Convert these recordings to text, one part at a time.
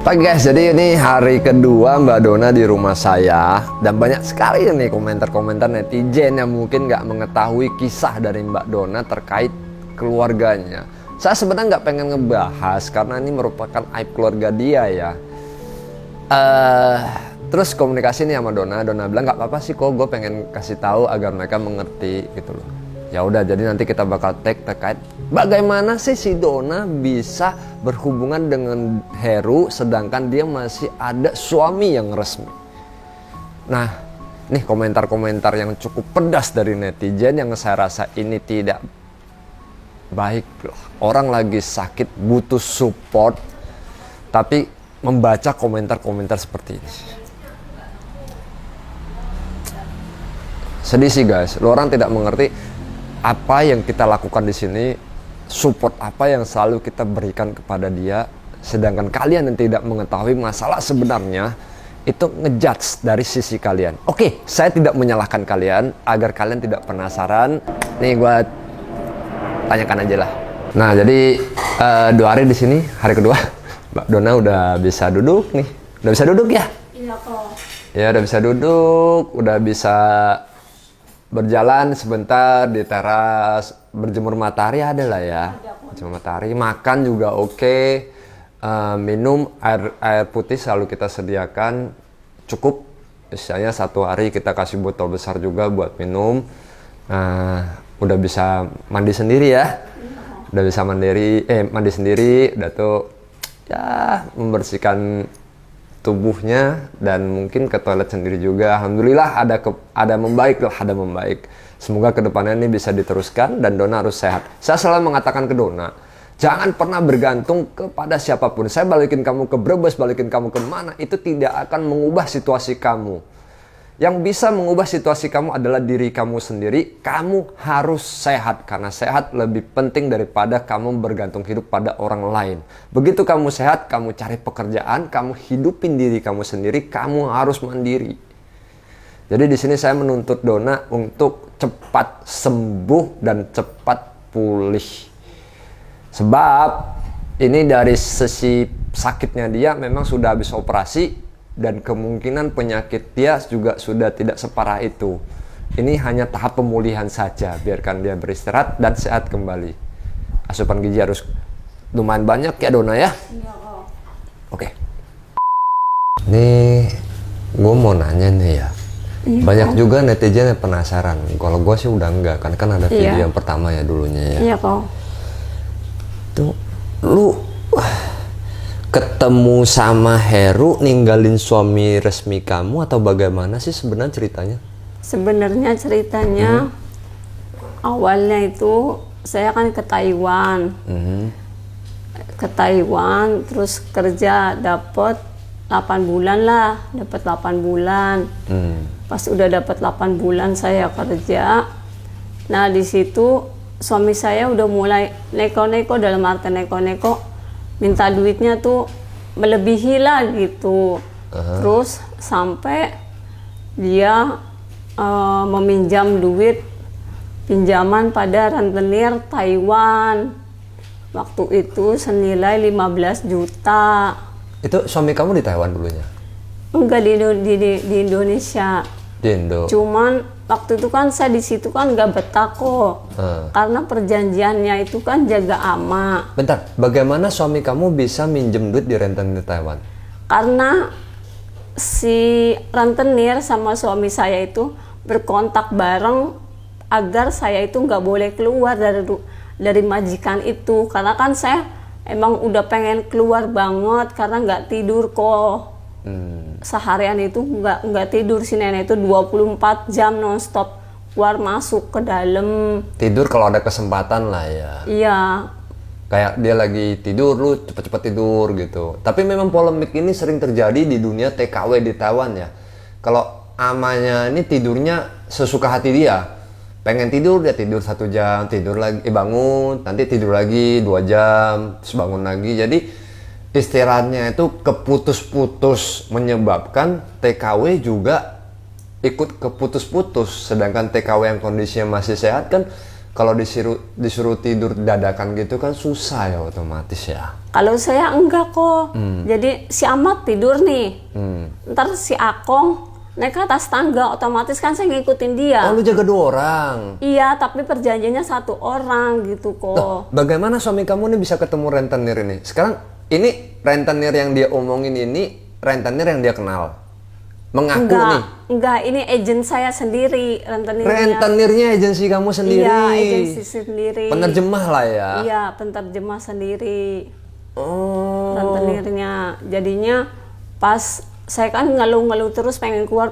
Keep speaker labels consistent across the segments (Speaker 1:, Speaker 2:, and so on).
Speaker 1: Pagi guys, jadi ini hari kedua Mbak Dona di rumah saya. Dan banyak sekali nih komentar-komentar netizen yang mungkin nggak mengetahui kisah dari Mbak Dona terkait keluarganya. Saya sebenarnya nggak pengen ngebahas karena ini merupakan aib keluarga dia ya. Terus komunikasi nih sama Dona bilang nggak apa-apa sih kok, gue pengen kasih tahu agar mereka mengerti gitu loh. Ya udah, jadi nanti kita bakal tag terkait bagaimana sih si Dona bisa berhubungan dengan Heru sedangkan dia masih ada suami yang resmi. Nah, nih komentar-komentar yang cukup pedas dari netizen yang saya rasa ini tidak baik loh. Orang lagi sakit butuh support, tapi membaca komentar-komentar seperti ini. Sedih sih guys, lo orang tidak mengerti apa yang kita lakukan di sini, support apa yang selalu kita berikan kepada dia, sedangkan kalian yang tidak mengetahui masalah sebenarnya itu ngejudge dari sisi kalian. Oke, saya tidak menyalahkan kalian agar kalian tidak penasaran. Nih gue tanyakan aja lah. Nah, jadi 2 hari di sini, hari kedua Mbak Dona udah bisa duduk nih. Udah bisa duduk ya?
Speaker 2: Iya kok.
Speaker 1: Ya udah bisa duduk, udah bisa berjalan sebentar di teras, berjemur matahari ada lah ya. Berjemur matahari, makan juga oke. Minum air putih selalu kita sediakan cukup. Misalnya 1 hari kita kasih botol besar juga buat minum. Udah bisa mandi sendiri ya. Udah bisa mandi sendiri, udah tuh ya membersihkan tubuhnya dan mungkin ke toilet sendiri juga. Alhamdulillah ada membaik. Semoga kedepannya ini bisa diteruskan dan Dona harus sehat. Saya selalu mengatakan ke Dona, jangan pernah bergantung kepada siapapun. Saya balikin kamu ke Brebes, balikin kamu ke mana, itu tidak akan mengubah situasi kamu. Yang bisa mengubah situasi kamu adalah diri kamu sendiri. Kamu harus sehat, karena sehat lebih penting daripada kamu bergantung hidup pada orang lain. Begitu kamu sehat, kamu cari pekerjaan, kamu hidupin diri kamu sendiri, kamu harus mandiri. Jadi di sini saya menuntut Dona untuk cepat sembuh dan cepat pulih. Sebab ini dari sisi sakitnya dia memang sudah habis operasi, dan kemungkinan penyakit dia juga sudah tidak separah itu. Ini hanya tahap pemulihan saja, biarkan dia beristirahat dan sehat kembali. Asupan gizi harus lumayan banyak ya Dona ya?
Speaker 2: Iya kok.
Speaker 1: Oke. Nih, gue mau nanya nih ya.
Speaker 2: Iya,
Speaker 1: banyak juga netizen yang penasaran. Kalau gue sih udah enggak, kan ada video yang pertama ya dulunya ya.
Speaker 2: Iya kok.
Speaker 1: Tuh, lu ketemu sama Heru ninggalin suami resmi kamu atau bagaimana sih sebenarnya ceritanya?
Speaker 2: Sebenarnya ceritanya awalnya itu saya kan ke Taiwan. Ke Taiwan terus kerja dapat 8 bulan lah, dapat 8 bulan. Pas udah dapat 8 bulan saya kerja. Nah, di situ suami saya udah mulai neko-neko, dalam arti neko-neko minta duitnya tuh melebihi lah gitu. Terus sampai dia meminjam duit pinjaman pada rentenir Taiwan. Waktu itu senilai 15 juta.
Speaker 1: Itu suami kamu di Taiwan dulunya?
Speaker 2: Enggak, di Indonesia.
Speaker 1: Di Indo.
Speaker 2: Cuman waktu itu kan saya di situ kan nggak betah kok. Karena perjanjiannya itu kan jaga ama.
Speaker 1: Bentar, bagaimana suami kamu bisa minjem duit di rentenir Taiwan?
Speaker 2: Karena si rentenir sama suami saya itu berkontak bareng agar saya itu nggak boleh keluar dari majikan itu. Karena kan saya emang udah pengen keluar banget karena nggak tidur kok. Seharian itu nggak tidur, si nenek itu 24 jam nonstop keluar masuk ke dalam.
Speaker 1: Tidur kalau ada kesempatan lah ya.
Speaker 2: Iya.
Speaker 1: Kayak dia lagi tidur, lu cepet-cepet tidur gitu. Tapi memang polemik ini sering terjadi di dunia TKW di Taiwan ya. Kalau amanya ini tidurnya sesuka hati dia. Pengen tidur, dia tidur 1 jam, tidur lagi, bangun, nanti tidur lagi 2 jam, terus bangun lagi. Jadi istirahatnya itu keputus-putus, menyebabkan TKW juga ikut keputus-putus. Sedangkan TKW yang kondisinya masih sehat kan kalau disuruh tidur dadakan gitu kan susah ya otomatis ya.
Speaker 2: Kalau saya enggak kok. Jadi si Ahmad tidur nih. Ntar si Akong naik ke atas tangga, otomatis kan saya ngikutin dia.
Speaker 1: Oh, lu jaga 2 orang.
Speaker 2: Iya, tapi perjanjiannya 1 orang gitu kok.
Speaker 1: Loh, bagaimana suami kamu nih bisa ketemu rentenir ini? Sekarang ini rentenir yang dia omongin ini rentenir yang dia kenal. Mengaku nih.
Speaker 2: Enggak, ini agen saya sendiri, rentenirnya.
Speaker 1: Rentenirnya agensi kamu sendiri.
Speaker 2: Iya, agensi sendiri.
Speaker 1: Penerjemah lah ya.
Speaker 2: Iya, penerjemah sendiri.
Speaker 1: Oh.
Speaker 2: Rentenirnya. Jadinya pas saya kan ngeluh-ngeluh terus pengen keluar.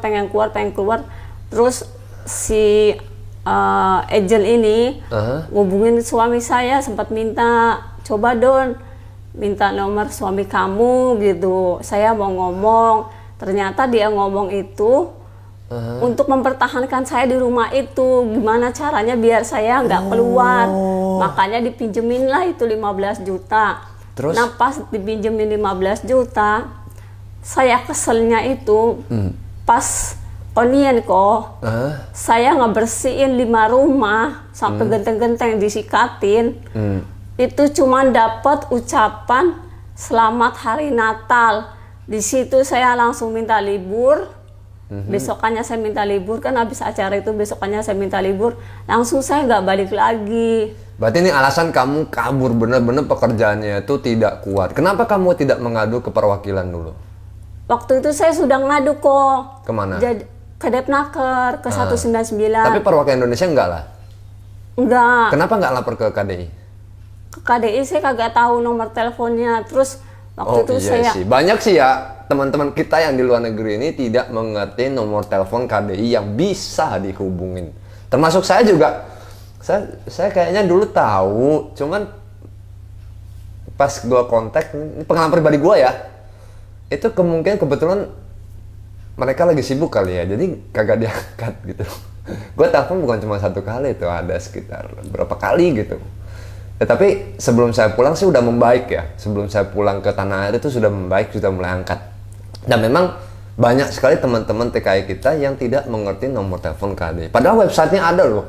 Speaker 2: Terus si agen ini ngubungin suami saya, sempat minta, coba Don, minta nomor suami kamu gitu. Saya mau ngomong, ternyata dia ngomong itu untuk mempertahankan saya di rumah itu. Gimana caranya biar saya nggak keluar. Makanya dipinjemin lah itu 15 juta.
Speaker 1: Terus?
Speaker 2: Nah pas dipinjemin 15 juta, saya keselnya itu pas onian kok. Saya ngebersihin 5 rumah sampai genteng-genteng disikatin. Itu cuma dapat ucapan selamat hari Natal. Di situ saya langsung minta libur. Besokannya saya minta libur, kan habis acara itu besokannya saya minta libur. Langsung saya nggak balik lagi.
Speaker 1: Berarti ini alasan kamu kabur, bener-bener pekerjaannya itu tidak kuat. Kenapa kamu tidak mengadu ke perwakilan dulu?
Speaker 2: Waktu itu saya sudah ngadu kok.
Speaker 1: Kemana?
Speaker 2: Ke Depnaker, ke 199.
Speaker 1: Tapi perwakilan Indonesia enggak lah?
Speaker 2: Enggak.
Speaker 1: Kenapa enggak lapor ke KDI?
Speaker 2: Ke KDI saya kagak tahu nomor teleponnya. Terus waktu itu saya...
Speaker 1: sih. Banyak sih ya teman-teman kita yang di luar negeri ini tidak mengerti nomor telepon KDI yang bisa dihubungin. Termasuk saya juga. Saya kayaknya dulu tahu, cuman pas gua kontak, ini pengalaman pribadi gua ya. Itu kemungkinan kebetulan mereka lagi sibuk kali ya, jadi kagak diangkat gitu. Gue telepon bukan cuma 1 kali, itu ada sekitar berapa kali gitu. Ya, tapi sebelum saya pulang sih udah membaik ya. Sebelum saya pulang ke tanah air itu sudah membaik, sudah mulai angkat. Dan memang banyak sekali teman-teman TKI kita yang tidak mengerti nomor telepon KDI. Padahal websitenya ada loh.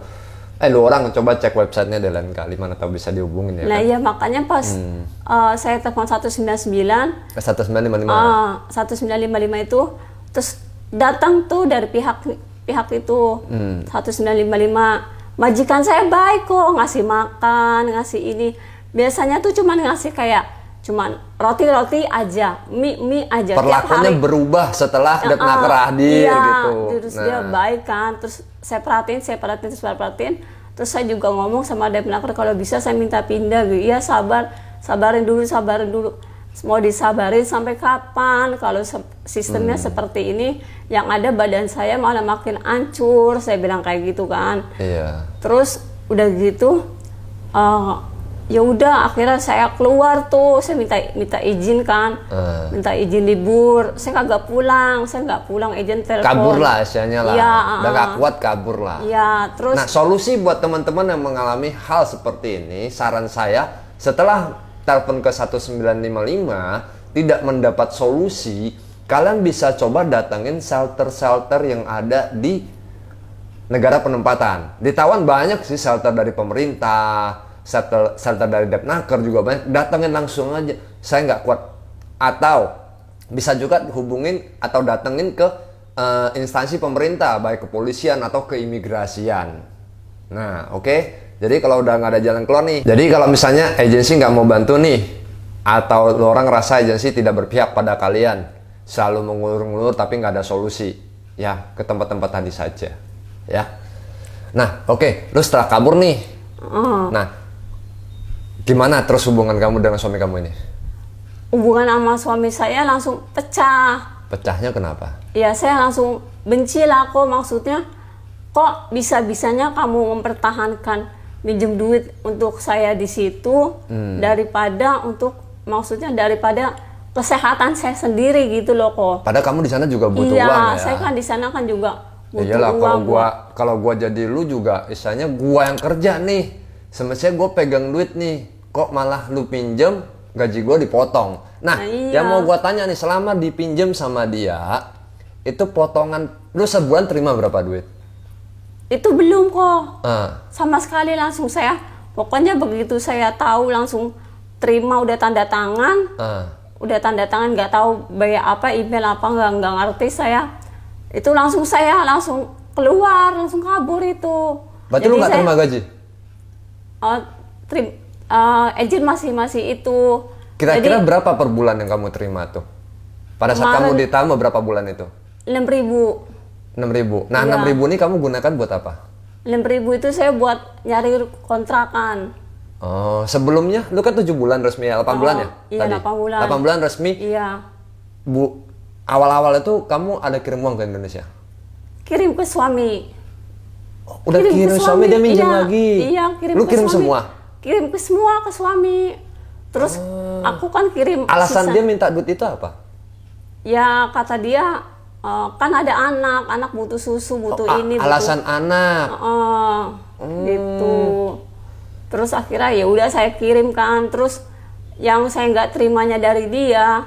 Speaker 1: Lu orang coba cek websitenya deh lain kali, mana tahu bisa dihubungin ya.
Speaker 2: Nah
Speaker 1: kan?
Speaker 2: iya makanya pas saya telepon 199 1955 itu, terus datang tuh dari pihak itu 1955. Majikan saya baik kok, ngasih makan, ngasih ini. Biasanya tuh cuman ngasih kayak cuman roti-roti aja, mie aja.
Speaker 1: Perlakuannya berubah setelah Depnaker hadir gitu.
Speaker 2: Terus dia baik kan, terus saya perhatiin. Terus saya juga ngomong sama Depnaker kalau bisa saya minta pindah gitu. Iya sabarin dulu. Mau disabarin sampai kapan? Kalau sistemnya seperti ini, yang ada badan saya malah makin hancur. Saya bilang kayak gitu kan.
Speaker 1: Iya.
Speaker 2: Terus udah gitu, ya udah akhirnya saya keluar tuh. Saya minta izin kan, minta izin libur. Saya nggak pulang, izin telepon.
Speaker 1: Kabur lah istilahnya lah.
Speaker 2: Ya,
Speaker 1: Udah gak kuat kabur lah.
Speaker 2: Ya, terus.
Speaker 1: Nah solusi buat teman-teman yang mengalami hal seperti ini, saran saya setelah telepon ke 1955 tidak mendapat solusi, kalian bisa coba datengin shelter-shelter yang ada di negara penempatan. Di Taiwan banyak sih shelter dari pemerintah, shelter dari Depnaker juga banyak. Datengin langsung aja, saya nggak kuat. Atau bisa juga hubungin atau datengin ke instansi pemerintah, baik kepolisian atau keimigrasian. Nah, oke. Jadi kalau udah nggak ada jalan keluar nih, jadi kalau misalnya agensi nggak mau bantu nih, atau lo orang rasa agensi tidak berpihak pada kalian, selalu mengulur-ngulur tapi nggak ada solusi, ya ke tempat-tempat tadi saja, ya. Nah, oke, lo setelah kabur nih, nah, gimana terus hubungan kamu dengan suami kamu ini?
Speaker 2: Hubungan sama suami saya langsung pecah.
Speaker 1: Pecahnya kenapa?
Speaker 2: Ya saya langsung benci lah kok, maksudnya kok bisa-bisanya kamu mempertahankan minjem duit untuk saya di situ daripada kesehatan saya sendiri gitu loh kok.
Speaker 1: Padahal kamu di sana juga butuh uang ya.
Speaker 2: Iya, saya kan di sana kan juga butuh
Speaker 1: iyalah,
Speaker 2: uang.
Speaker 1: kalau gua jadi lu juga, istilahnya gua yang kerja nih, semestinya gua pegang duit nih, kok malah lu pinjem, gaji gua dipotong. Nah,
Speaker 2: iya.
Speaker 1: yang mau gua tanya nih, selama dipinjem sama dia, itu potongan lu sebulan terima berapa duit?
Speaker 2: Itu belum kok.
Speaker 1: Ah,
Speaker 2: Sama sekali langsung saya, pokoknya begitu saya tahu langsung terima udah tanda tangan.
Speaker 1: ah.
Speaker 2: Udah tanda tangan nggak tahu bayar apa, email apa, nggak ngerti saya. Itu langsung saya langsung keluar, langsung kabur itu.
Speaker 1: Berarti lu nggak terima gaji?
Speaker 2: Agent masih itu.
Speaker 1: Kira-kira berapa per bulan yang kamu terima tuh? Pada saat kamu
Speaker 2: Kemarin-
Speaker 1: ditahan berapa bulan itu?
Speaker 2: 6.000.
Speaker 1: 6.000. Nah,
Speaker 2: Iya.
Speaker 1: 6.000 ini kamu gunakan buat apa?
Speaker 2: 6.000 itu saya buat nyari kontrakan.
Speaker 1: Oh, sebelumnya lu kan 7 bulan resmi, 8 bulan ya?
Speaker 2: Iya, 8 bulan.
Speaker 1: 8 bulan resmi.
Speaker 2: Iya.
Speaker 1: Bu, awal-awal itu kamu ada kirim uang ke Indonesia?
Speaker 2: Kirim ke suami.
Speaker 1: Oh, udah
Speaker 2: Kirim ke
Speaker 1: kirim suami dia minjem
Speaker 2: iya,
Speaker 1: lagi.
Speaker 2: Iya, kirim
Speaker 1: Lu
Speaker 2: ke
Speaker 1: kirim
Speaker 2: suami.
Speaker 1: semua?
Speaker 2: Kirim ke semua ke suami. Terus aku kan kirim
Speaker 1: Alasan
Speaker 2: sisa-
Speaker 1: dia minta duit itu apa?
Speaker 2: Ya kata dia kan ada anak butuh susu, butuh ini,
Speaker 1: Alasan anak.
Speaker 2: gitu. Terus akhirnya ya udah saya kirim kan. Terus yang saya nggak terimanya dari dia,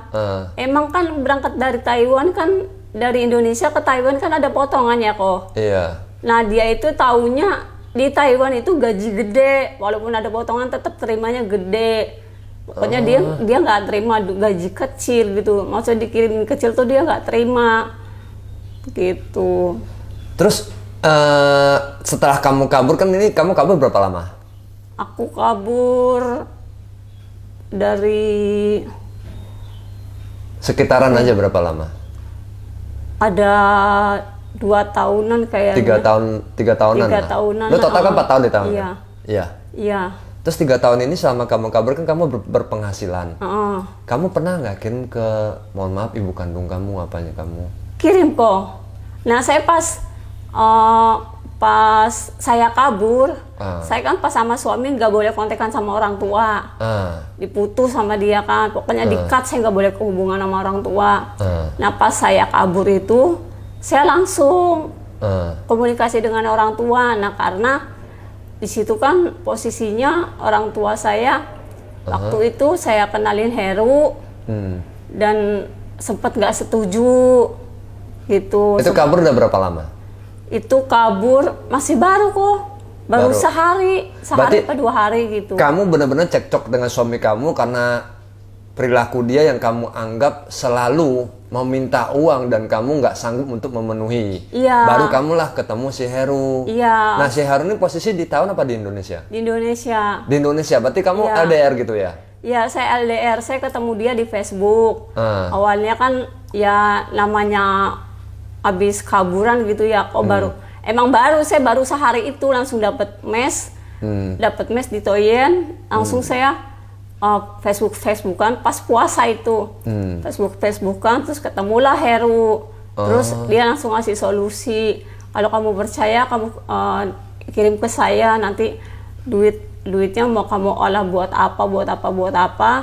Speaker 2: emang kan berangkat dari Taiwan kan, dari Indonesia ke Taiwan kan ada potongannya kok.
Speaker 1: Iya.
Speaker 2: Nah dia itu taunya di Taiwan itu gaji gede, walaupun ada potongan tetap terimanya gede. Pokoknya dia nggak terima gaji kecil gitu. Maksudnya dikirimin kecil tuh dia nggak terima gitu.
Speaker 1: Terus setelah kamu kabur kan ini kamu kabur berapa lama?
Speaker 2: Aku kabur dari
Speaker 1: Sekitaran aja berapa lama?
Speaker 2: ada 2 tahunan kayaknya.
Speaker 1: 3 tahunan.
Speaker 2: 3 tahunan.
Speaker 1: Lu total kan 4 tahun di tahun.
Speaker 2: Iya.
Speaker 1: Kan? Iya.
Speaker 2: Iya.
Speaker 1: Terus 3 tahun ini selama kamu kabur kan kamu berpenghasilan.
Speaker 2: Heeh.
Speaker 1: Kamu pernah nggak kirim ke, mohon maaf, ibu kandung kamu, apanya kamu?
Speaker 2: Kirim kok. Nah saya pas saya kabur, saya kan pas sama suami nggak boleh kontekan sama orang tua, diputus sama dia kan, pokoknya di-cut, saya nggak boleh kehubungan sama orang tua. Nah pas saya kabur itu, saya langsung komunikasi dengan orang tua. Nah karena di situ kan posisinya orang tua saya waktu itu saya kenalin Heru dan sempat nggak setuju gitu.
Speaker 1: Itu kabur udah berapa lama?
Speaker 2: Itu kabur masih baru kok, baru
Speaker 1: Baru.
Speaker 2: sehari
Speaker 1: Berarti
Speaker 2: atau 2 hari gitu.
Speaker 1: Kamu benar-benar cekcok dengan suami kamu karena perilaku dia yang kamu anggap selalu meminta uang dan kamu nggak sanggup untuk memenuhi.
Speaker 2: Iya.
Speaker 1: Baru kamulah ketemu si Heru.
Speaker 2: Iya.
Speaker 1: Nah si Heru ini posisi di tahun apa di Indonesia?
Speaker 2: Di Indonesia.
Speaker 1: Di Indonesia, berarti kamu
Speaker 2: Iya.
Speaker 1: LDR gitu ya?
Speaker 2: Ya saya LDR, saya ketemu dia di Facebook. Awalnya kan ya namanya abis kaburan gitu ya, kok baru saya baru sehari itu langsung dapat mes, di Toyen, langsung saya Facebookan pas puasa itu, Facebookan, terus ketemulah Heru, terus dia langsung ngasih solusi, kalau kamu percaya kamu kirim ke saya, nanti duitnya mau kamu olah buat apa.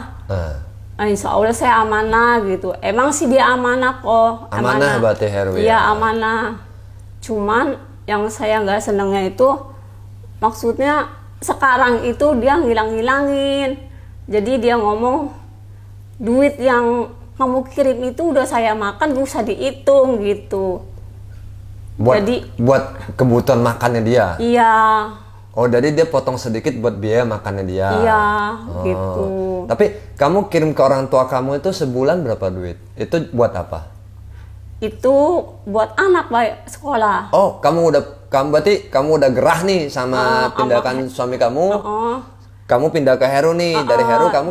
Speaker 2: Nah, insya Allah saya amanah gitu. Emang sih dia amanah kok.
Speaker 1: Amanah berarti Heru ya?
Speaker 2: Iya amanah. Cuman yang saya nggak senengnya itu, maksudnya sekarang itu dia ngilang-ngilangin. Jadi dia ngomong, duit yang kamu kirim itu udah saya makan, gak usah dihitung gitu.
Speaker 1: Buat kebutuhan makannya dia?
Speaker 2: Iya.
Speaker 1: Oh, jadi dia potong sedikit buat biaya makannya dia?
Speaker 2: Iya, gitu.
Speaker 1: Tapi kamu kirim ke orang tua kamu itu sebulan berapa duit? Itu buat apa?
Speaker 2: Itu buat anak baik sekolah.
Speaker 1: Oh, berarti kamu udah gerah nih sama tindakan suami kamu. Kamu pindah ke Heru nih, dari Heru kamu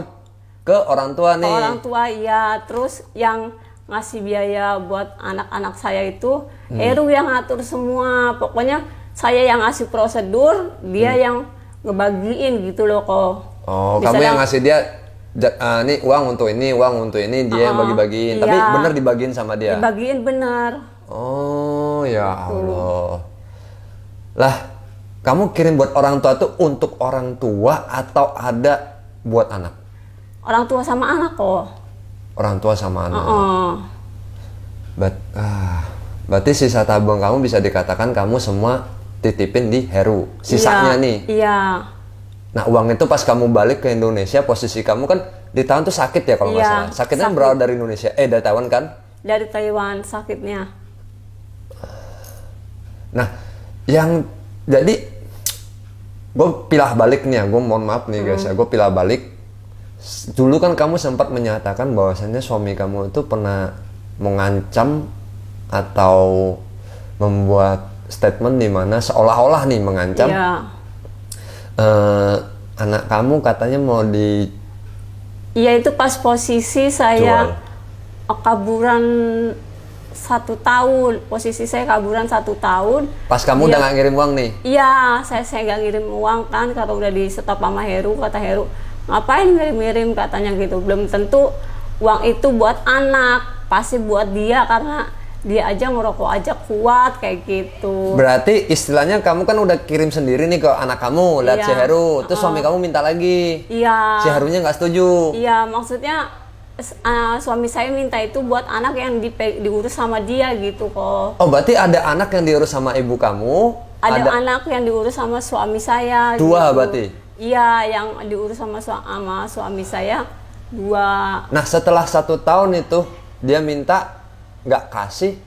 Speaker 1: ke orang tua nih.
Speaker 2: Ke orang tua iya, terus yang ngasih biaya buat anak-anak saya itu Heru yang ngatur semua. Pokoknya saya yang ngasih prosedur, dia yang ngebagiin gitu loh kok.
Speaker 1: Oh,
Speaker 2: Misalnya,
Speaker 1: kamu yang ngasih dia nih uang untuk ini, dia yang bagi-bagiin. Tapi
Speaker 2: iya.
Speaker 1: bener dibagiin sama dia.
Speaker 2: Dibagiin bener.
Speaker 1: Oh, ya Allah. Lah, kamu kirim buat orang tua tuh untuk orang tua atau ada buat anak?
Speaker 2: Orang tua sama anak kok.
Speaker 1: Orang tua sama anak. Berarti sisa tabung kamu bisa dikatakan kamu semua titipin di Heru. Sisanya
Speaker 2: Iya,
Speaker 1: nih.
Speaker 2: Iya.
Speaker 1: Nah, uang itu pas kamu balik ke Indonesia, posisi kamu kan di Taiwan tuh sakit ya kalau nggak
Speaker 2: Iya,
Speaker 1: salah. Sakitnya
Speaker 2: sakit.
Speaker 1: berawal dari Indonesia. Dari Taiwan kan?
Speaker 2: Dari Taiwan sakitnya.
Speaker 1: Nah, yang Jadi gue pilah balik nih ya, gue mohon maaf nih guys ya, gue pilah balik. Dulu kan kamu sempat menyatakan bahwasannya suami kamu itu pernah mengancam atau membuat statement di mana seolah-olah nih mengancam
Speaker 2: Iya.
Speaker 1: anak kamu katanya mau di
Speaker 2: Iya, itu pas posisi saya kaburan 1 tahun. Posisi saya kaburan 1 tahun.
Speaker 1: pas kamu udah nggak ngirim uang nih.
Speaker 2: Iya, saya nggak ngirim uang kan karena udah di stop sama Heru. Kata Heru, ngapain ngirim-ngirim katanya gitu. Belum tentu uang itu buat anak, pasti buat dia karena dia aja ngerokok aja kuat kayak gitu.
Speaker 1: Berarti istilahnya kamu kan udah kirim sendiri nih ke anak kamu, lihat
Speaker 2: Iya.
Speaker 1: si Heru, terus suami kamu minta lagi.
Speaker 2: Iya.
Speaker 1: Si Herunya nggak setuju.
Speaker 2: Iya, maksudnya suami saya minta itu buat anak yang diurus sama dia gitu kok.
Speaker 1: Oh, berarti ada anak yang diurus sama ibu kamu,
Speaker 2: Ada anak yang diurus sama suami saya.
Speaker 1: 2
Speaker 2: gitu.
Speaker 1: berarti.
Speaker 2: Iya, yang diurus sama suami saya 2.
Speaker 1: Nah, setelah 1 tahun itu dia minta nggak kasih,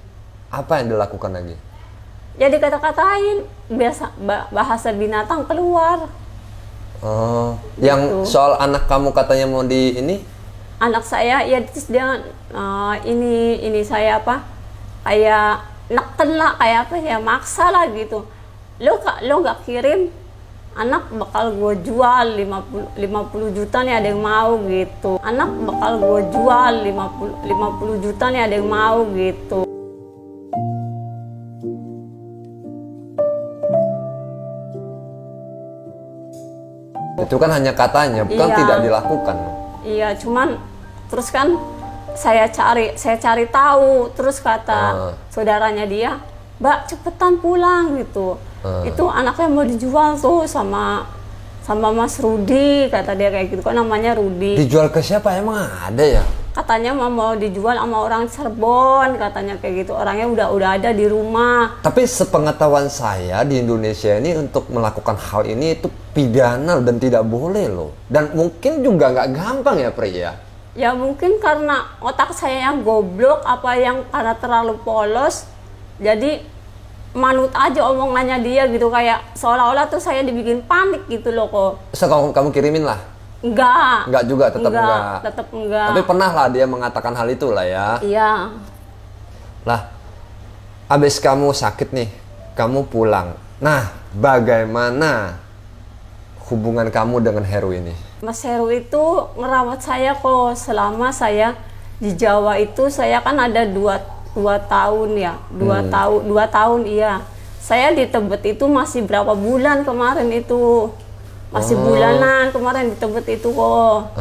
Speaker 1: apa yang dilakukan lagi?
Speaker 2: Ya dikata-katain, biasa bahasa binatang keluar.
Speaker 1: Oh, yang soal anak kamu katanya mau di ini?
Speaker 2: Anak saya ya terus dia ini saya apa? Kayak neken lah, kayak apa ya, maksa lah gitu. Lo nggak kirim, anak bakal gue jual 50 juta nih, ada yang mau gitu. Anak bakal gue jual 50 juta nih, ada yang mau gitu.
Speaker 1: Itu kan hanya katanya, bukan
Speaker 2: Iya.
Speaker 1: tidak dilakukan.
Speaker 2: Iya, cuman terus kan saya cari tahu, terus kata saudaranya dia, "Mbak, cepetan pulang," gitu. Itu anaknya mau dijual tuh sama Mas Rudi, kata dia kayak gitu. Kok namanya Rudi?
Speaker 1: Dijual ke siapa? Emang ada ya?
Speaker 2: Katanya mau dijual sama orang Cirebon, katanya kayak gitu. Orangnya udah ada di rumah.
Speaker 1: Tapi sepengetahuan saya di Indonesia ini untuk melakukan hal ini itu pidana dan tidak boleh loh. Dan mungkin juga nggak gampang ya, Pri ya?
Speaker 2: Ya mungkin karena otak saya yang goblok, apa yang karena terlalu polos, jadi manut aja omongannya dia gitu, kayak seolah-olah tuh saya dibikin panik gitu loh kok.
Speaker 1: So, kamu kirimin lah.
Speaker 2: Enggak
Speaker 1: Enggak juga, tetap enggak.
Speaker 2: tetap enggak.
Speaker 1: Tapi pernah lah dia mengatakan hal itu lah ya.
Speaker 2: Iya.
Speaker 1: Lah, abis kamu sakit nih, kamu pulang. Nah, bagaimana hubungan kamu dengan Heru ini?
Speaker 2: Mas Heru itu ngerawat saya kok selama saya di Jawa itu. Saya kan ada 2 tahun ya, 2 tahun iya. Saya di Tebet itu masih berapa bulan kemarin itu, masih bulanan kemarin di Tebet itu kok.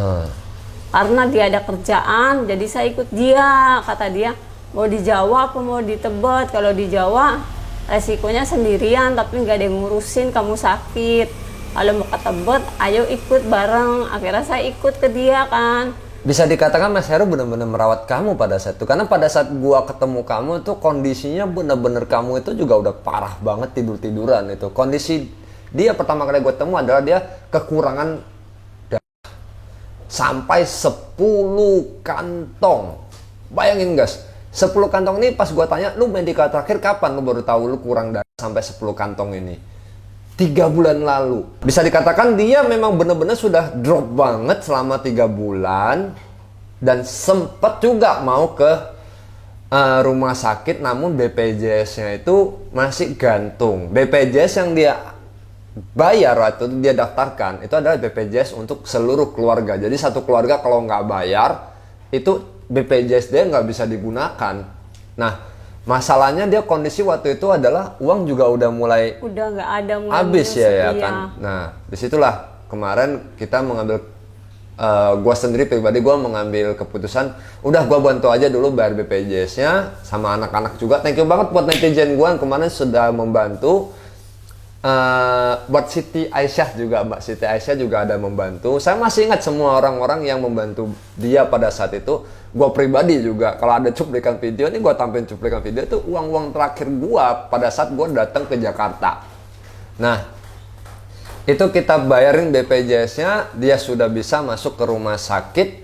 Speaker 2: Karena dia ada kerjaan, jadi saya ikut dia. Kata dia mau di Jawa apa mau di Tebet. Kalau di Jawa resikonya sendirian, tapi nggak ada yang ngurusin, kamu sakit. Kalau mau ke Tebet, ayo ikut bareng. Akhirnya saya ikut ke dia kan.
Speaker 1: Bisa dikatakan Mas Heru benar-benar merawat kamu pada saat itu. Karena pada saat gua ketemu kamu tuh kondisinya benar-benar kamu itu juga udah parah banget, tidur-tiduran itu. Kondisi dia pertama kali gue temu adalah dia kekurangan darah. Sampai 10 kantong. Bayangin guys, 10 kantong ini pas gua tanya, lu medikal terakhir kapan? Lu baru tahu lu kurang darah sampai 10 kantong ini. 3 bulan lalu. Bisa dikatakan dia memang benar-benar sudah drop banget selama 3 bulan. Dan sempat juga mau ke rumah sakit, namun BPJS-nya itu masih gantung. BPJS yang dia bayar waktu itu dia daftarkan, itu adalah BPJS untuk seluruh keluarga. Jadi satu keluarga kalau nggak bayar, itu BPJS dia nggak bisa digunakan. Nah, masalahnya dia kondisi waktu itu adalah uang juga udah mulai
Speaker 2: Nggak ada, mulai
Speaker 1: habis
Speaker 2: menyusut,
Speaker 1: ya
Speaker 2: iya.
Speaker 1: kan. Nah, disitulah kemarin kita mengambil gua sendiri pribadi gua mengambil keputusan, udah gua bantu aja dulu bayar BPJS-nya sama anak-anak juga. Thank you banget buat netizen gua yang kemarin sudah membantu. Buat Siti Aisyah juga, Mbak Siti Aisyah juga ada membantu. Saya masih ingat semua orang-orang yang membantu dia pada saat itu. Gue pribadi juga, kalau ada cuplikan video, ini gue tampilin cuplikan video itu uang-uang terakhir gue pada saat gue datang ke Jakarta. Nah, itu kita bayarin BPJS-nya, dia sudah bisa masuk ke rumah sakit.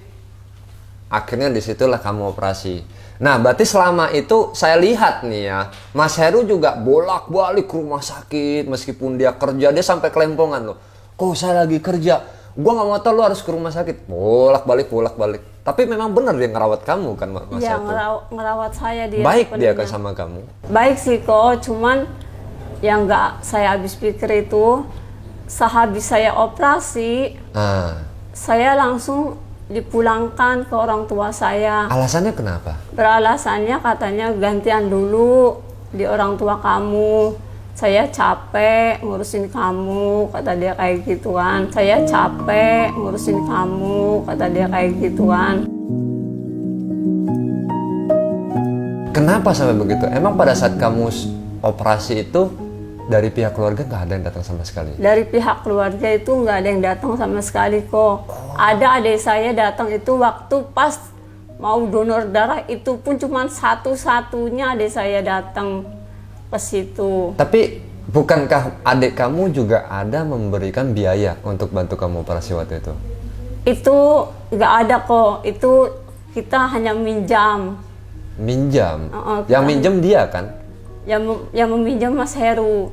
Speaker 1: Akhirnya disitulah kamu operasi. Nah, berarti selama itu saya lihat nih ya, Mas Heru juga bolak-balik ke rumah sakit meskipun dia kerja, dia sampai kelempongan loh. Kok saya lagi kerja, gua nggak mau tahu, lu harus ke rumah sakit. Bolak-balik. Tapi memang benar dia ngerawat kamu kan, Mas
Speaker 2: Ya,
Speaker 1: Heru?
Speaker 2: ngerawat saya dia.
Speaker 1: Baik dia
Speaker 2: sebenarnya.
Speaker 1: kan sama kamu.
Speaker 2: Baik sih kok, cuman yang nggak saya habis pikir itu, sehabis saya operasi,
Speaker 1: Nah,
Speaker 2: saya langsung dipulangkan ke orang tua saya.
Speaker 1: alasannya kenapa?
Speaker 2: Beralasannya katanya gantian dulu di orang tua kamu. Saya capek ngurusin kamu, kata dia kayak gituan. Saya capek ngurusin kamu, kata dia kayak gituan.
Speaker 1: Kenapa sampai begitu? Emang pada saat kamu operasi itu dari pihak keluarga nggak ada yang datang sama sekali?
Speaker 2: Dari pihak keluarga itu nggak ada yang datang sama sekali kok. Ada adik saya datang itu waktu pas mau donor darah, itu pun cuma satu-satunya adik saya datang ke situ.
Speaker 1: Tapi bukankah adik kamu juga ada memberikan biaya untuk bantu kamu operasi waktu itu?
Speaker 2: Itu nggak ada kok, itu kita hanya minjam.
Speaker 1: Minjam?
Speaker 2: Kita
Speaker 1: Yang minjem dia kan?
Speaker 2: Yang meminjam Mas Heru.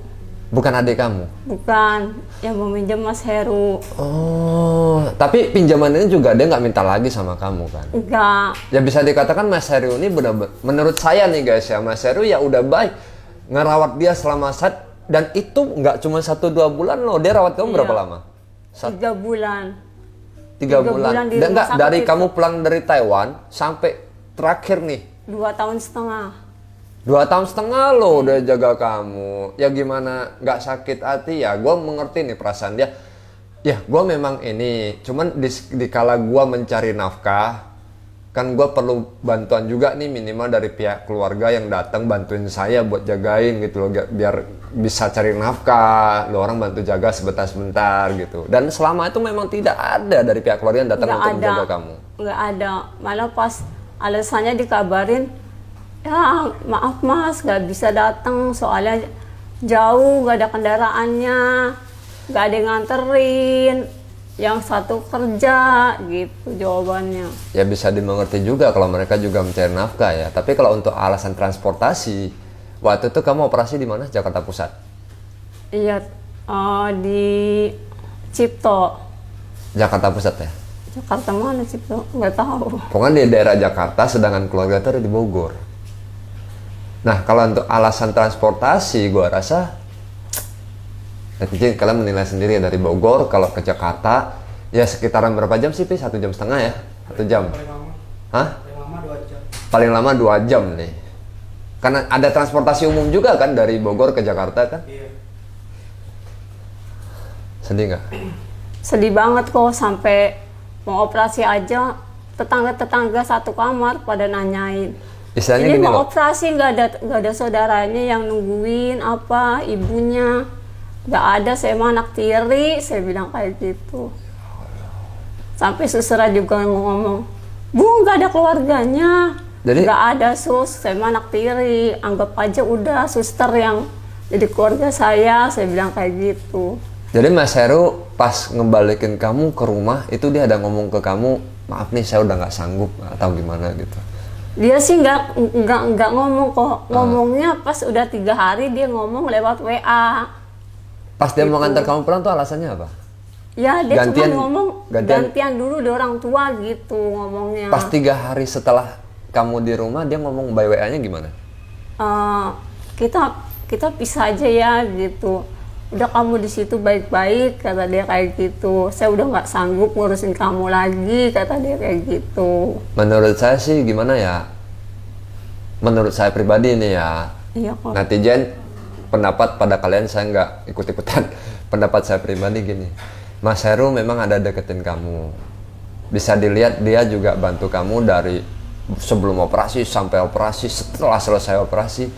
Speaker 1: Bukan adik kamu?
Speaker 2: Bukan, yang meminjam Mas Heru.
Speaker 1: Oh, tapi pinjaman ini juga dia nggak minta lagi sama kamu kan?
Speaker 2: Enggak.
Speaker 1: Ya bisa dikatakan Mas Heru ini benar-benar, menurut saya nih guys ya, Mas Heru ya udah baik ngerawat dia selama dan itu nggak cuma 1-2 bulan loh, dia rawat kamu berapa
Speaker 2: Iya.
Speaker 1: lama?
Speaker 2: 3 bulan.
Speaker 1: 3
Speaker 2: bulan
Speaker 1: bulan.
Speaker 2: di
Speaker 1: Dan
Speaker 2: rumah
Speaker 1: nggak
Speaker 2: sakit
Speaker 1: dari
Speaker 2: itu.
Speaker 1: kamu pulang dari Taiwan sampai terakhir nih
Speaker 2: 2 tahun setengah.
Speaker 1: 2 tahun setengah loh udah jaga kamu. Ya gimana nggak sakit hati ya? Gue mengerti nih perasaan dia. Ya gue memang ini, cuman di kala gue mencari nafkah, kan gue perlu bantuan juga nih minimal dari pihak keluarga yang datang bantuin saya buat jagain gitu loh, biar bisa cari nafkah. Lo orang bantu jaga sebentar-sebentar gitu. Dan selama itu memang tidak ada dari pihak keluarga yang datang
Speaker 2: Nggak
Speaker 1: untuk
Speaker 2: ada.
Speaker 1: menjaga kamu.
Speaker 2: Nggak ada. Malah pas alasannya dikabarin, ya maaf mas nggak bisa datang soalnya jauh, nggak ada kendaraannya, nggak ada yang nganterin, yang satu kerja, gitu jawabannya.
Speaker 1: Ya bisa dimengerti juga kalau mereka juga mencari nafkah ya. Tapi kalau untuk alasan transportasi, waktu itu kamu operasi di mana? Jakarta Pusat?
Speaker 2: Iya, di Cipto.
Speaker 1: Jakarta Pusat ya?
Speaker 2: Jakarta mana Cipto? Nggak tahu.
Speaker 1: Pokoknya di daerah Jakarta, sedangkan keluarga itu ada di Bogor. Nah, kalau untuk alasan transportasi, gua rasa netizen kalian menilai sendiri ya, dari Bogor kalau ke Jakarta, ya sekitaran berapa jam sih, Pi? 1,5 jam ya? 1 jam?
Speaker 3: Paling lama.
Speaker 1: Hah?
Speaker 3: Paling lama 2 jam.
Speaker 1: Paling lama 2 jam nih. Karena ada transportasi umum juga kan dari Bogor ke Jakarta kan?
Speaker 3: Iya.
Speaker 1: Sedih nggak?
Speaker 2: Sedih banget kok, sampai mau operasi aja tetangga-tetangga satu kamar pada nanyain.
Speaker 1: Istilahnya
Speaker 2: Ini
Speaker 1: gini
Speaker 2: mau
Speaker 1: loh.
Speaker 2: operasi nggak ada saudaranya yang nungguin apa, ibunya nggak ada, saya mah anak tiri, saya bilang kayak gitu. Sampai susternya juga ngomong, bu nggak ada keluarganya,
Speaker 1: Jadi-
Speaker 2: nggak ada sus, saya mah anak tiri, anggap aja udah suster yang jadi keluarga saya bilang kayak gitu.
Speaker 1: Jadi Mas Heru pas ngebalikin kamu ke rumah itu dia ada ngomong ke kamu, maaf nih saya udah nggak sanggup atau gimana gitu.
Speaker 2: Dia sih nggak ngomong kok, ngomongnya pas udah 3 hari dia ngomong lewat WA.
Speaker 1: Pas dia mau ngantar kamu pulang tuh alasannya apa?
Speaker 2: Ya dia
Speaker 1: Gantian-
Speaker 2: cuma ngomong
Speaker 1: gantian-
Speaker 2: gantian dulu di orang tua gitu ngomongnya.
Speaker 1: Pas 3 hari setelah kamu di rumah dia ngomong by WA-nya gimana?
Speaker 2: Eh, kita pisah aja ya gitu. Udah kamu di situ baik-baik, kata dia kayak gitu. Saya udah nggak sanggup ngurusin kamu lagi, kata dia kayak gitu.
Speaker 1: Menurut saya sih gimana ya? Menurut saya pribadi nih ya,
Speaker 2: Iya kok.
Speaker 1: netizen pendapat pada kalian saya nggak ikut-ikutan. Pendapat saya pribadi gini, Mas Heru memang ada deketin kamu. Bisa dilihat dia juga bantu kamu dari sebelum operasi sampai operasi, setelah selesai operasi.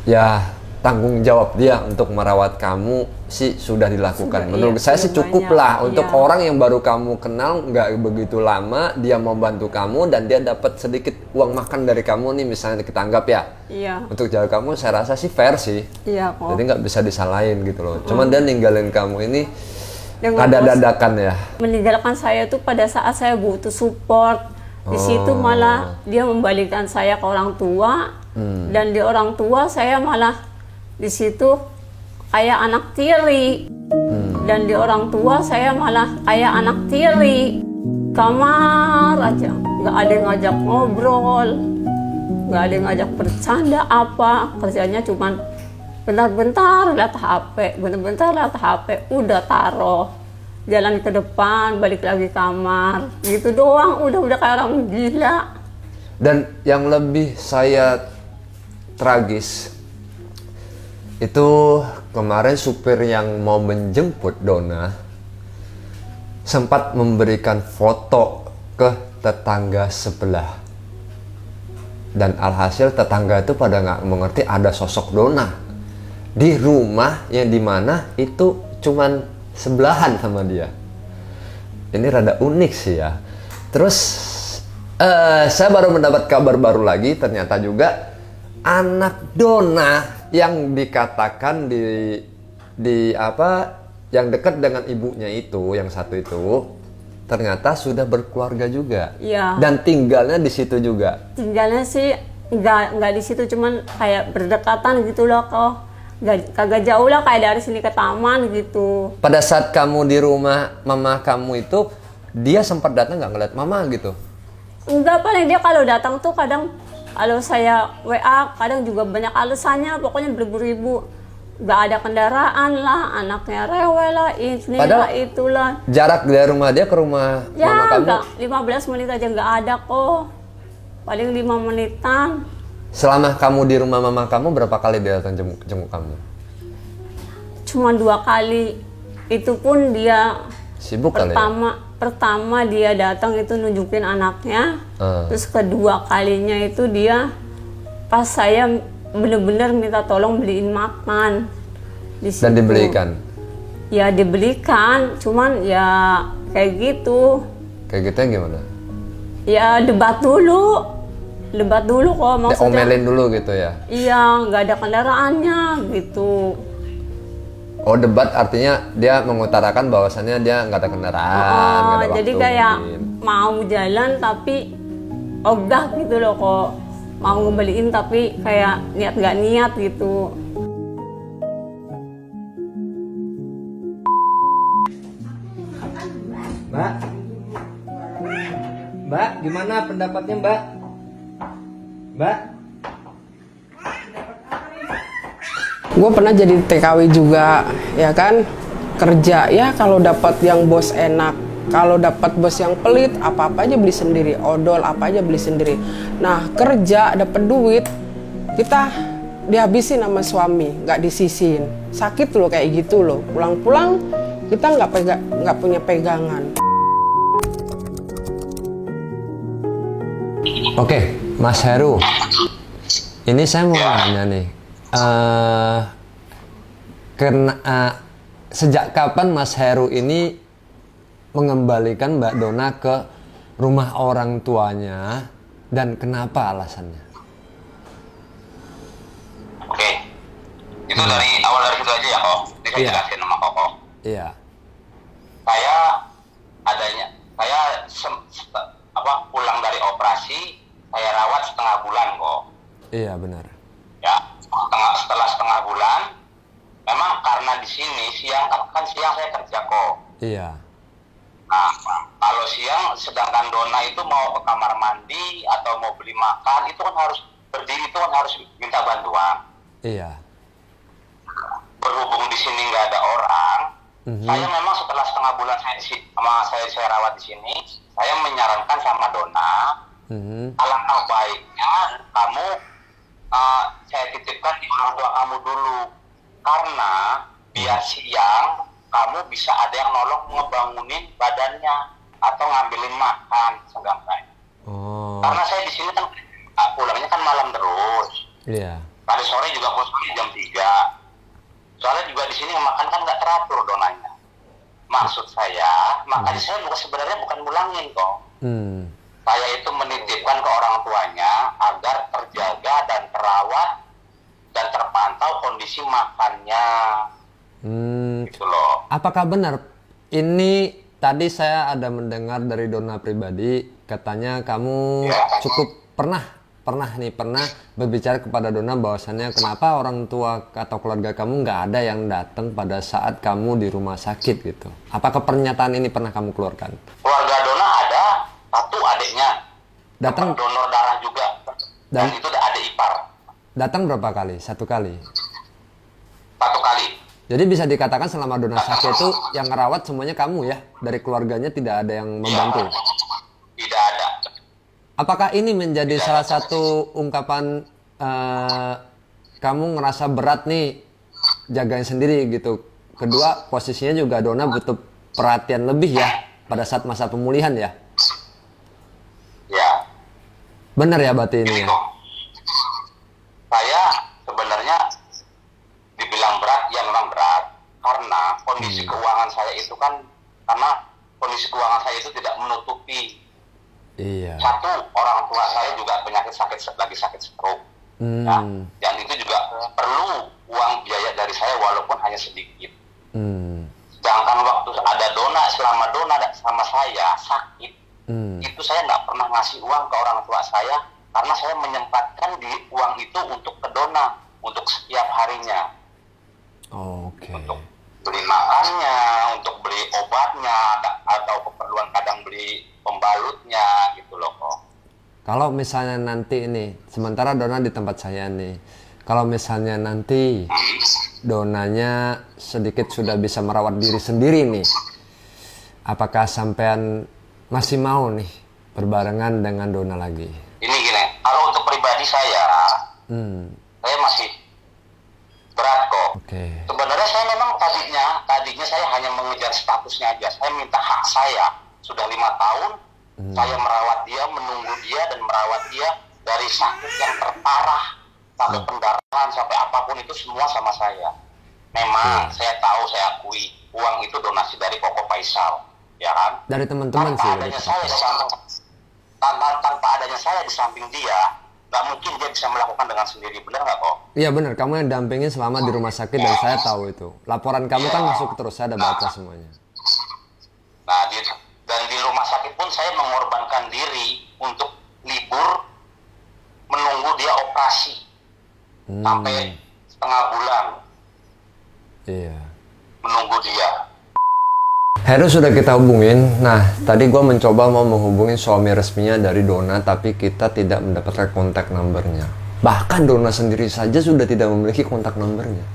Speaker 1: Ya tanggung jawab dia untuk merawat kamu sih sudah dilakukan.
Speaker 2: Sudah,
Speaker 1: Menurut
Speaker 2: iya,
Speaker 1: saya sih
Speaker 2: sudah
Speaker 1: cukup
Speaker 2: banyak,
Speaker 1: lah untuk
Speaker 2: iya.
Speaker 1: orang yang baru kamu kenal nggak begitu lama dia mau bantu kamu dan dia dapat sedikit uang makan dari kamu nih misalnya kita anggap ya.
Speaker 2: Iya,
Speaker 1: Untuk jaga kamu saya rasa sih fair sih.
Speaker 2: iya kok.
Speaker 1: Jadi nggak bisa disalahin gitu loh. Cuman dia ninggalin kamu ini
Speaker 2: Dia
Speaker 1: ada
Speaker 2: ngomong-
Speaker 1: dadakan ya.
Speaker 2: Meninggalkan saya tuh pada saat saya butuh support, Di situ malah dia membalikan saya ke orang tua, dan di orang tua saya malah di situ kayak anak tiri, dan di orang tua saya malah kayak anak tiri. Kamar aja, nggak ada yang ngajak ngobrol, nggak ada yang ngajak bercanda apa, kerjanya cuman bentar-bentar lihat HP, bentar-bentar lihat HP, udah taruh, jalan ke depan, balik lagi kamar, gitu doang, udah kayak orang gila.
Speaker 1: Dan yang lebih saya tragis itu kemarin supir yang mau menjemput Donna sempat memberikan foto ke tetangga sebelah, dan alhasil tetangga itu pada nggak mengerti ada sosok Donna di rumah yang dimana itu cuman sebelahan sama dia. Ini rada unik sih ya. Terus saya baru mendapat kabar baru lagi, ternyata juga anak Donna yang dikatakan yang dekat dengan ibunya itu, yang satu itu, ternyata sudah berkeluarga juga.
Speaker 2: Iya.
Speaker 1: Dan tinggalnya di situ juga.
Speaker 2: Tinggalnya sih nggak di situ, cuman kayak berdekatan gitu loh kok. Kagak jauh lah, kayak dari sini ke taman gitu.
Speaker 1: Pada saat kamu di rumah mama kamu itu, dia sempat datang nggak ngeliat mama gitu?
Speaker 2: Enggak, paling dia kalau datang tuh kadang kalau saya WA kadang juga banyak alasannya, pokoknya beribu-ribu. Nggak ada kendaraan lah, anaknya rewel lah, ini lah, itulah.
Speaker 1: Jarak dari rumah dia ke rumah mama kamu?
Speaker 2: Ya, 15 menit aja nggak ada kok. Paling 5 menitan.
Speaker 1: Selama kamu di rumah mama kamu, berapa kali dia datang jenguk kamu?
Speaker 2: Cuma 2 kali. Itu pun dia
Speaker 1: sibuk kali ya?
Speaker 2: Pertama dia datang itu nunjukin anaknya. Terus kedua kalinya itu dia pas saya bener-bener minta tolong beliin makan di situ.
Speaker 1: Dan dibelikan?
Speaker 2: Ya dibelikan, cuman ya kayak gitu.
Speaker 1: Kayak gitu gimana?
Speaker 2: Ya debat dulu kok maksudnya.
Speaker 1: Omelin dulu gitu ya?
Speaker 2: Iya, nggak ada kendaraannya gitu.
Speaker 1: Oh, debat artinya dia mengutarakan bahwasannya dia nggak ada kendaraan, nggak ada waktu.
Speaker 2: Jadi kayak mau jalan tapi ogah gitu loh kok. Mau ngebeliin tapi kayak nggak niat gitu.
Speaker 1: Mbak, gimana pendapatnya Mbak? Mbak?
Speaker 3: Gue pernah jadi TKW juga, ya kan? Kerja ya, kalau dapat yang bos enak, kalau dapat bos yang pelit, apa-apa aja beli sendiri, odol apa aja beli sendiri. Nah, kerja dapat duit, kita dihabisin sama suami, nggak disisin. Sakit loh kayak gitu loh. Pulang-pulang kita nggak punya pegangan.
Speaker 1: Oke, Mas Heru, ini saya mau nanya nih, sejak kapan Mas Heru ini mengembalikan Mbak Donna ke rumah orang tuanya dan kenapa alasannya?
Speaker 4: Oke, itu dari awal dari situ aja ya kok. Ini saya jelasin sama Koko.
Speaker 1: Iya.
Speaker 4: Saya pulang dari operasi, saya rawat setengah bulan kok.
Speaker 1: Iya benar.
Speaker 4: Ya, setelah setengah bulan, memang karena di sini siang kan siang saya kerja kok.
Speaker 1: Iya.
Speaker 4: Nah, kalau siang sedangkan Donna itu mau ke kamar mandi atau mau beli makan, itu kan harus berdiri, itu kan harus minta bantuan.
Speaker 1: Iya.
Speaker 4: Berhubung di sini nggak ada orang, saya memang setelah setengah bulan saya rawat di sini, saya menyarankan sama Donna, alangkah baiknya kamu saya titipkan di orang tua kamu dulu, karena biar siang kamu bisa ada yang nolong ngebangunin badannya atau ngambilin makan seenggaknya.
Speaker 1: Oh.
Speaker 4: Karena saya di sini kan pulangnya kan malam terus.
Speaker 1: Iya.
Speaker 4: Tadi sore juga pulang jam 3. Soalnya juga di sini makan kan nggak teratur donanya. Maksud saya, makanya saya sebenarnya bukan mulangin kok. Saya itu menitipkan ke orang tuanya agar terjaga dan terawat dan terpantau kondisi makannya. Gitu loh.
Speaker 1: Apakah benar ini tadi saya ada mendengar dari Donna pribadi katanya kamu
Speaker 4: Ya.
Speaker 1: cukup pernah berbicara kepada Dona bahwasannya kenapa orang tua atau keluarga kamu nggak ada yang datang pada saat kamu di rumah sakit gitu. Apakah pernyataan ini pernah kamu keluarkan?
Speaker 4: Keluarga Dona ada satu adiknya,
Speaker 1: Datang
Speaker 4: donor darah juga, dan itu ada adik ipar.
Speaker 1: datang berapa kali? Satu kali.
Speaker 4: Satu kali.
Speaker 1: Jadi bisa dikatakan selama Dona sakit itu yang ngerawat semuanya kamu ya? Dari keluarganya tidak ada yang membantu?
Speaker 4: Tidak ada.
Speaker 1: Apakah ini menjadi salah satu ungkapan kamu ngerasa berat nih jagain sendiri gitu? Kedua, posisinya juga Dona butuh perhatian lebih ya pada saat masa pemulihan ya?
Speaker 4: Ya.
Speaker 1: Benar ya berarti ini ya?
Speaker 4: Saya sebenarnya dibilang berat, ya memang berat. Karena kondisi keuangan saya itu kan, karena kondisi keuangan saya itu tidak menutupi.
Speaker 1: Iya.
Speaker 4: Satu, orang tua saya juga lagi sakit stroke. Ya, dan itu juga perlu uang biaya dari saya walaupun hanya sedikit. Sedangkan waktu ada Dona, selama Dona sama saya sakit, itu saya nggak pernah ngasih uang ke orang tua saya karena saya menyempatkan di uang itu untuk ke Dona, untuk setiap harinya.
Speaker 1: Oke.
Speaker 4: Untuk beli makannya, untuk beli obatnya, atau keperluan kadang beli pembalutnya gitu loh kok.
Speaker 1: Kalau misalnya nanti ini, sementara Dona di tempat saya nih, kalau misalnya nanti Donanya sedikit sudah bisa merawat diri sendiri nih, apakah sampean masih mau nih berbarengan dengan Dona lagi?
Speaker 4: Ini gini, kalau untuk pribadi saya masih berat kok.
Speaker 1: Oke.
Speaker 4: Sebenarnya saya memang tadinya saya hanya mengejar statusnya aja. Saya minta hak saya. Sudah 5 tahun, saya merawat dia, menunggu dia, dan merawat dia dari sakit yang terparah sampai pendarahan, sampai apapun itu semua sama saya. Memang saya tahu, saya akui, uang itu donasi dari Koko Faisal, ya kan?
Speaker 1: Dari teman-teman sih.
Speaker 4: Tanpa adanya saya di samping dia, nggak mungkin dia bisa melakukan dengan sendiri, benar nggak kok?
Speaker 1: Iya benar, kamu yang dampingin selama di rumah sakit dan saya tahu itu. Laporan kamu kan masuk terus, saya ada baca semuanya.
Speaker 4: Nah, dan di rumah sakit pun saya mengorbankan diri untuk libur menunggu dia operasi sampai setengah bulan.
Speaker 1: Iya.
Speaker 4: Menunggu dia.
Speaker 1: Heru sudah kita hubungin. Nah, tadi gue mencoba mau menghubungi suami resminya dari Dona, tapi kita tidak mendapatkan kontak nomornya. Bahkan Dona sendiri saja sudah tidak memiliki kontak nomornya.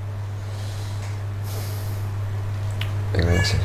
Speaker 1: Bingung sih.